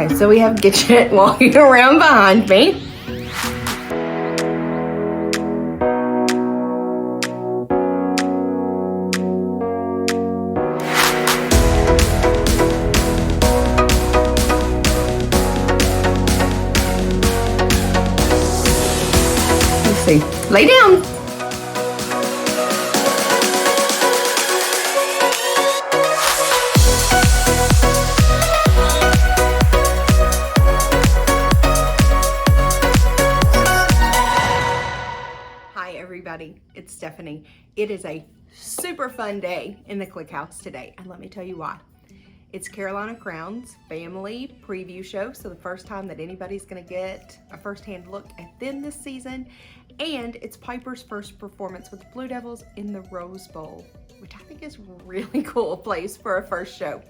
Okay, so we have Gidget walking around behind me. Let's see. Lay down. Hi everybody, it's Stephanie. It is a super fun day in the Click House today, and let me tell you why. It's Carolina Crown's family preview show, so the first time that anybody's gonna get a first-hand look at them this season, and it's Piper's first performance with the Blue Devils in the Rose Bowl, which I think is really cool place for a first show.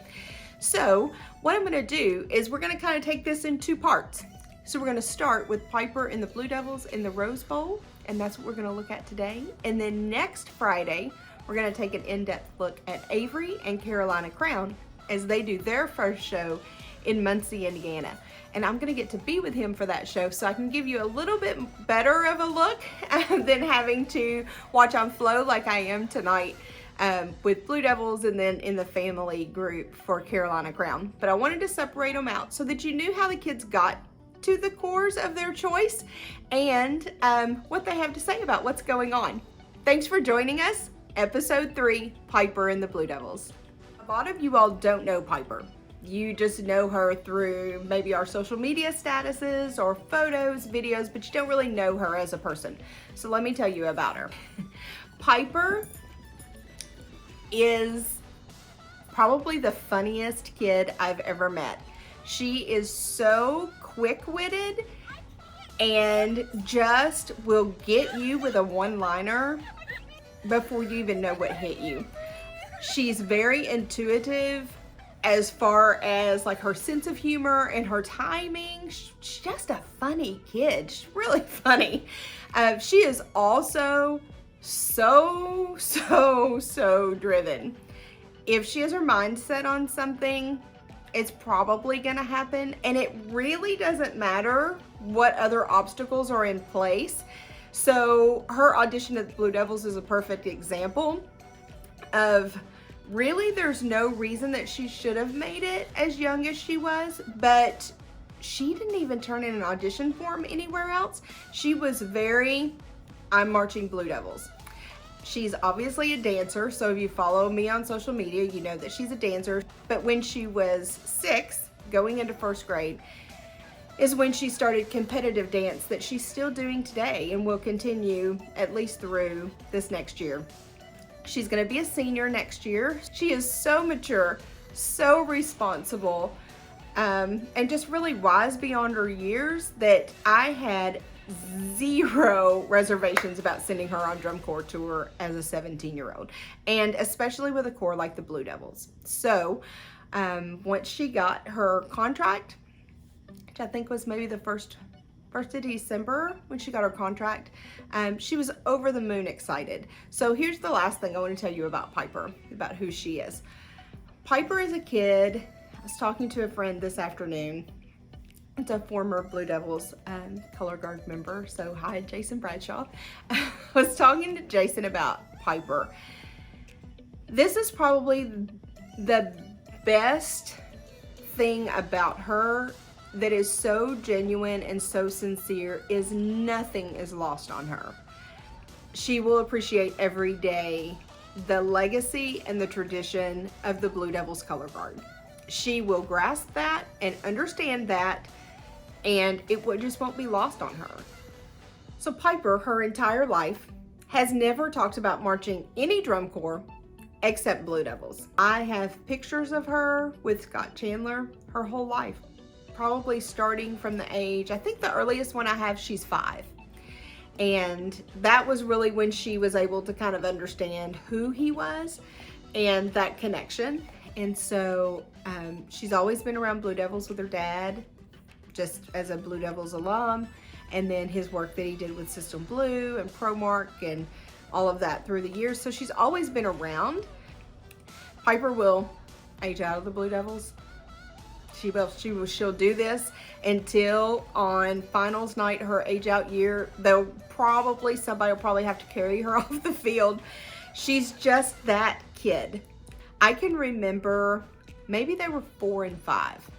So what I'm gonna do is we're gonna kind of take this in two parts. So we're gonna start with Piper and the Blue Devils in the Rose Bowl, and that's what we're gonna look at today. And then next Friday, we're gonna take an in-depth look at Avery and Carolina Crown as they do their first show in Muncie, Indiana. And I'm gonna get to be with him for that show, so I can give you a little bit better of a look than having to watch on Flow like I am tonight with Blue Devils and then in the family group for Carolina Crown. But I wanted to separate them out so that you knew how the kids got to the cores of their choice and what they have to say about what's going on. Thanks for joining us. Episode 3, Piper and the Blue Devils. A lot of you all don't know Piper. You just know her through maybe our social media statuses or photos, videos, but you don't really know her as a person. So let me tell you about her. Piper is probably the funniest kid I've ever met. She is so quick-witted and just will get you with a one-liner before you even know what hit you. She's very intuitive as far as like her sense of humor and her timing. She's just a funny kid. She's really funny. She is also so driven. If she has her mind set on something, it's probably gonna happen, and it really doesn't matter what other obstacles are in place. So her audition at the Blue Devils is a perfect example of really there's no reason that she should have made it as young as she was, but she didn't even turn in an audition form anywhere else. She was very, I'm marching Blue Devils. She's obviously a dancer, so if you follow me on social media, you know that she's a dancer. But when she was 6, going into 1st grade, is when she started competitive dance that she's still doing today and will continue at least through this next year. She's gonna be a senior next year. She is so mature, so responsible, and just really wise beyond her years that I had 0 reservations about sending her on drum corps tour as a 17-year-old, and especially with a corps like the Blue Devils. So once she got her contract, which I think was maybe the first of December when she got her contract, she was over the moon excited. So here's the last thing I want to tell you about Piper, about who she is. Piper is a kid. I was talking to a friend this afternoon. It's a former Blue Devils color guard member, so hi, Jason Bradshaw. I was talking to Jason about Piper. This is probably the best thing about her that is so genuine and so sincere is nothing is lost on her. She will appreciate every day the legacy and the tradition of the Blue Devils color guard. She will grasp that and understand that, and it just won't be lost on her. So Piper, her entire life, has never talked about marching any drum corps except Blue Devils. I have pictures of her with Scott Chandler her whole life, probably starting from the age, I think the earliest one I have, she's 5. And that was really when she was able to kind of understand who he was and that connection. And so she's always been around Blue Devils with her dad, just as a Blue Devils alum, and then his work that he did with System Blue and ProMark and all of that through the years. So she's always been around. Piper will age out of the Blue Devils. She'll do this until on finals night, her age out year. Somebody will probably have to carry her off the field. She's just that kid. I can remember maybe they were 4 and 5.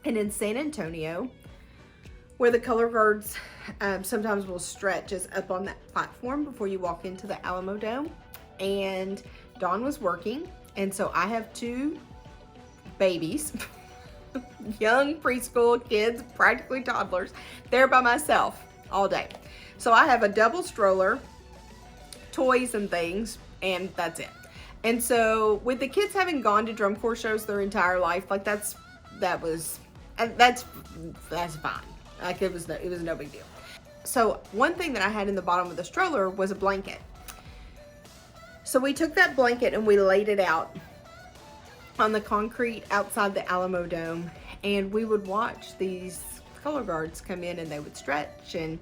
And in San Antonio, where the color guards sometimes will stretch us up on that platform before you walk into the Alamo Dome. And Dawn was working, and so I have 2 babies, young preschool kids, practically toddlers, there by myself all day. So I have a double stroller, toys and things, and that's it. And so with the kids having gone to drum corps shows their entire life, like that's fine. Like it was no big deal. So one thing that I had in the bottom of the stroller was a blanket. So we took that blanket and we laid it out on the concrete outside the Alamo Dome, and we would watch these color guards come in, and they would stretch, and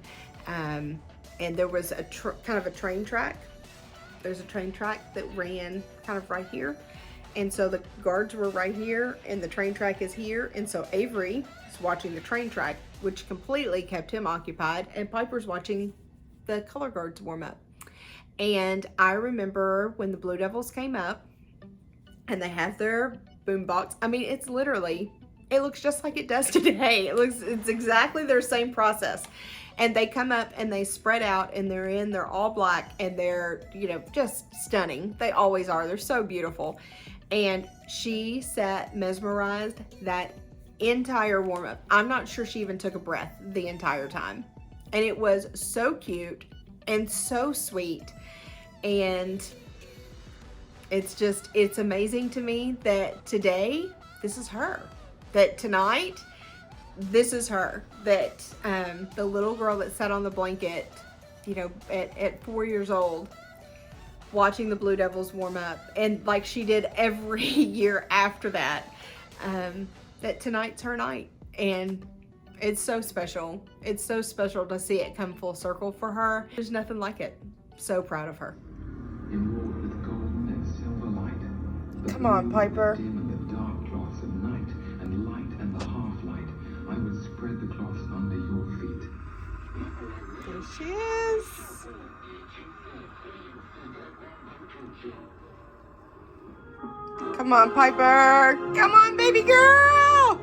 there was a kind of a train track. There's a train track that ran kind of right here, and so the guards were right here, and the train track is here, and so Avery is watching the train track, which completely kept him occupied, and Piper's watching the color guards warm up. And I remember when the Blue Devils came up and they have their boombox. I mean, it looks just like it does today. It's exactly their same process. And they come up and they spread out, and they're all black, and they're, just stunning. They always are. They're so beautiful. And she sat mesmerized that entire warm up. I'm not sure she even took a breath the entire time. And it was so cute and so sweet. And it's amazing to me that today, this is her. That tonight, this is her. That the little girl that sat on the blanket, at 4 years old, watching the Blue Devils warm up, and like she did every year after that, that tonight's her night. And it's so special. It's so special to see it come full circle for her. There's nothing like it. So proud of her. With golden and silver light. Come on, Piper. Dim the dark cloths of night, and light and the half light. I would spread the cloths under your feet. There she is. Come on, Piper. Come on, baby girl.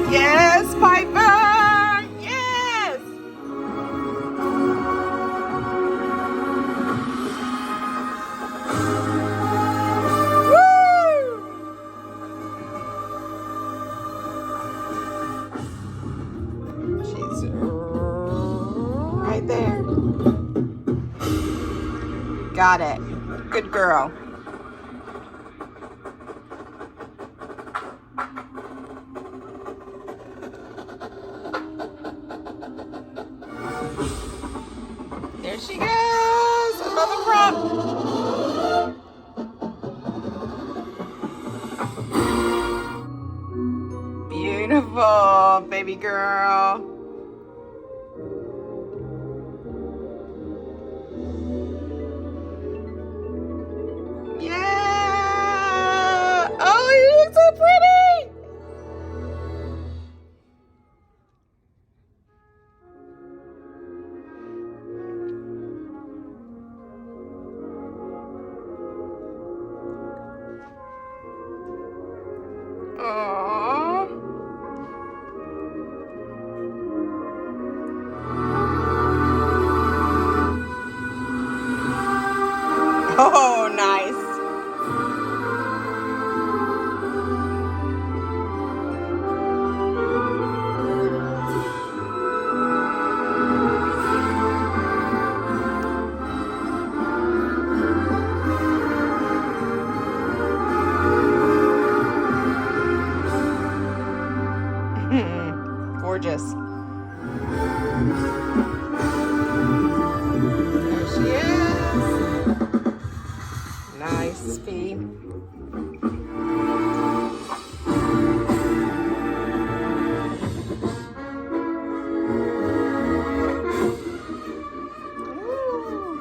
Yes, Piper! Yes! Woo! She's right there. Got it. Good girl. There she goes, another prop. Beautiful, baby girl. Yeah. Oh, you look so pretty. Aww. Oh, nice. Gorgeous. There she is. Nice speed. Ooh.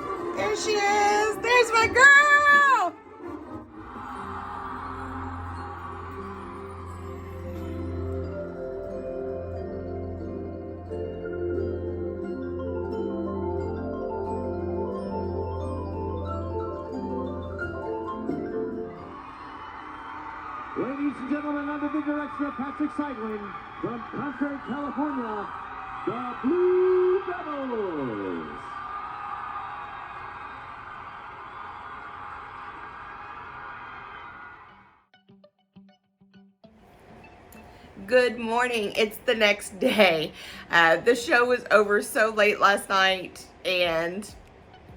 the direction of Patrick Seidling from Concert, California, the Blue Devils. Good morning. It's the next day. The show was over so late last night and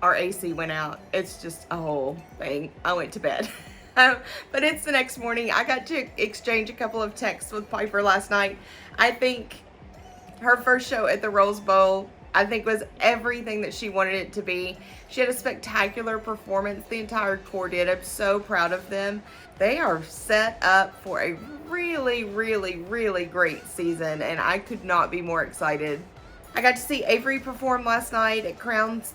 our AC went out. It's just a whole thing. I went to bed. But it's the next morning. I got to exchange a couple of texts with Piper last night. I think her first show at the Rose Bowl, I think, was everything that she wanted it to be. She had a spectacular performance. The entire tour did. I'm so proud of them. They are set up for a really, really, really great season, and I could not be more excited. I got to see Avery perform last night at Crown's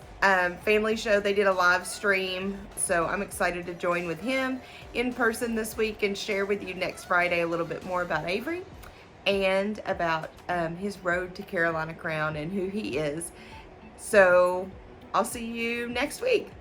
family show. They did a live stream, so I'm excited to join with him in person this week and share with you next Friday a little bit more about Avery and about his road to Carolina Crown and who he is. So I'll see you next week.